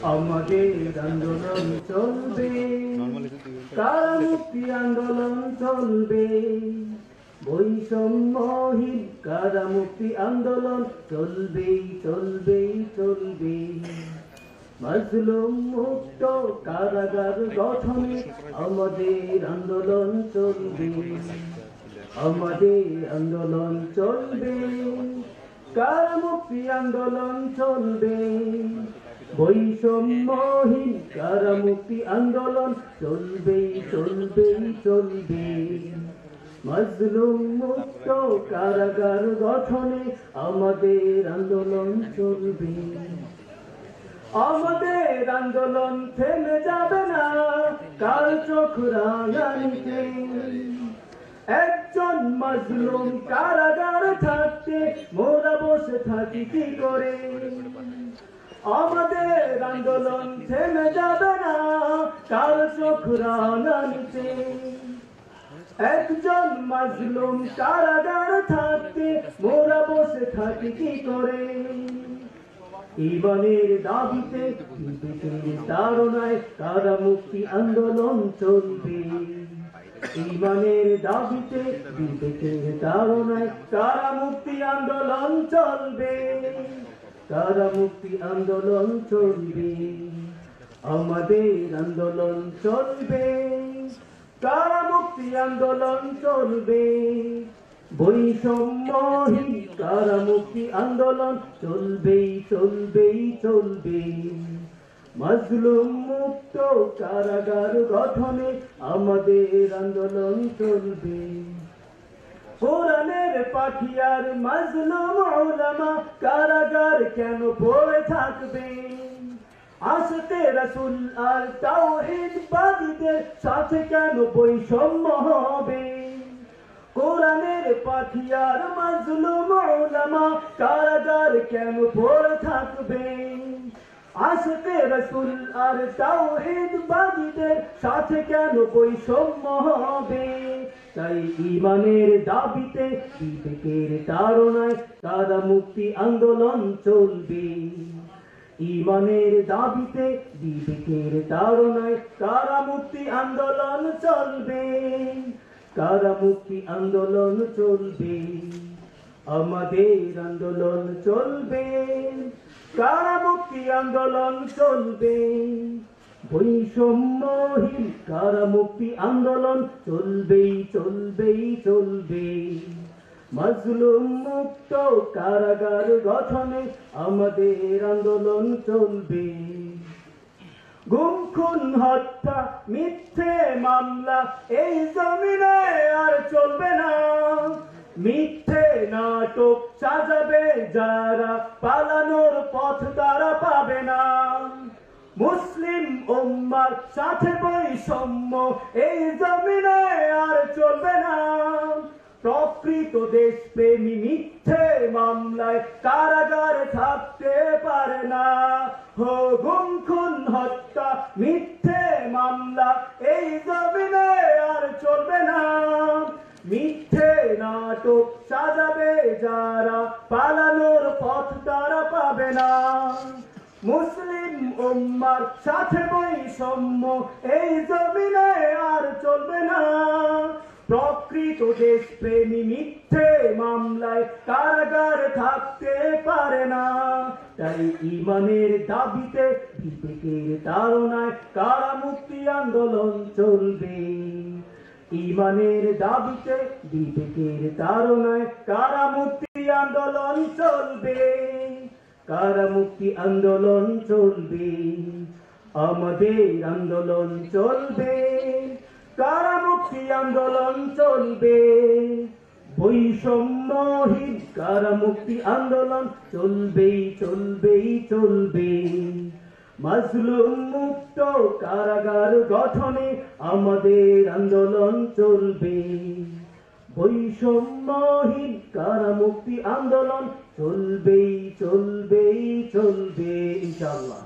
আমাদের আন্দোলন চলবে, কারামুক্তি আন্দোলন চলবে, বৈষম্যহীন কারামুক্তি আন্দোলন চলবে চলবে চলবে। মাজলুম মুক্ত কারাগার গঠনে আমাদের আন্দোলন চলবে, আমাদের আন্দোলন চলবে, কারামুক্তি আন্দোলন চলবে, বৈষম্যহীন কারামুক্তি আন্দোলন চলবে চলবে চলবে। মাজলুম মুক্ত কারাগার গঠনে আমাদের আন্দোলন চলবে, আমাদের আন্দোলন থেমে যাবে না কাল চোখ রাঙানিতে। একজন মাজলুম কারাগার থাকতে মোরা বসে থাকি কি করে? আমাদের আন্দোলন থেমে যাবে না কাল চোখ রাঙানিতে। একজন মাজলুম কারাগার থাকতে মোরা বসে থাকি কি করে? ঈমানের দাবিতে বিবেকের তাড়নায় কারামুক্তি আন্দোলন চলবে, ঈমানের দাবিতে বিবেকের তাড়নায় কারামুক্তি আন্দোলন চলবে, কারামুক্তি আন্দোলন চলবে, আমাদের আন্দোলন চলবে, কারামুক্তি আন্দোলন চলবে, বৈষম্যহীন কারামুক্তি আন্দোলন চলবে চলবে চলবে। মাজলুম মুক্ত কারাগার গঠনে আমাদের আন্দোলন চলবে। কোরআনের পাঠিয়ার মাজলুম উলামা কারাগার কেন পড়ে থাকবে? আশিকে রাসূল আর তাওহীদবাদীদের সাথে কেন বৈষম্য হবে? কোরআনের পাঠিয়ার মাজলুম উলামা কারাগার কেন পড়ে থাকবে? আশিকে রাসূল আর তাওহীদবাদীদের সাথে কেন বৈষম্য হবে? তাই ঈমানের দাবিতে বিবেকের তাড়নায় কারামুক্তি আন্দোলন চলবে, ঈমানের দাবিতে বিবেকের তাড়নায় কারামুক্তি আন্দোলন চলবে, কারামুক্তি আন্দোলন চলবে, আমাদের আন্দোলন চলবে, কারামুক্তি আন্দোলন চলবে, বৈষম্যহীন কারামুক্তি আন্দোলন চলবে চলবে চলবে। মাজলুম মুক্ত কারাগার গঠনে আমাদের আন্দোলন চলবে। গুম খুন হত্যা মিথ্যে মামলা এই জমিনে আর চলবে না। মিথ্যে নাটক সাজাবে যারা পালানোর পথ তারা পাবে না। মুসলিম উম্মার সাথে বৈষম্য এই জমিনে আর চলবে না। প্রকৃত দেশপ্রেমী মিথ্যে মামলায় কারাগারে থাকতে পারে না। হো গুম খুন হত্যা মিথ্যে মামলা এই জমিনে আর চলবে না। মিথ্যে নাটক সাজাবে যারা পালানোর পথ তারা পাবে না। মুসলিম উম্মার সাথে বৈষম্য এই জমিনে আর চলবে না। প্রকৃত দেশপ্রেমী মিথ্যে মামলায় কারাগারে থাকতে পারে না। তাই ঈমানের দাবিতে বিবেকের তাড়নায় কারামুক্তি আন্দোলন চলবে, ঈমানের দাবিতে বিবেকের তাড়নায় কারামুক্তি আন্দোলন চলবে, কারামুক্তি আন্দোলন চলবে, আমাদের আন্দোলন চলবে, কারামুক্তি আন্দোলন চলবে, বৈষম্যহীন কারামুক্তি আন্দোলন চলবে চলবে চলবে। মাজলুম মুক্ত কারাগার গঠনে আমাদের আন্দোলন চলবে, বৈষম্যহীন কারামুক্তি আন্দোলন চলবে চলবে চলবে ইনশাআল্লাহ।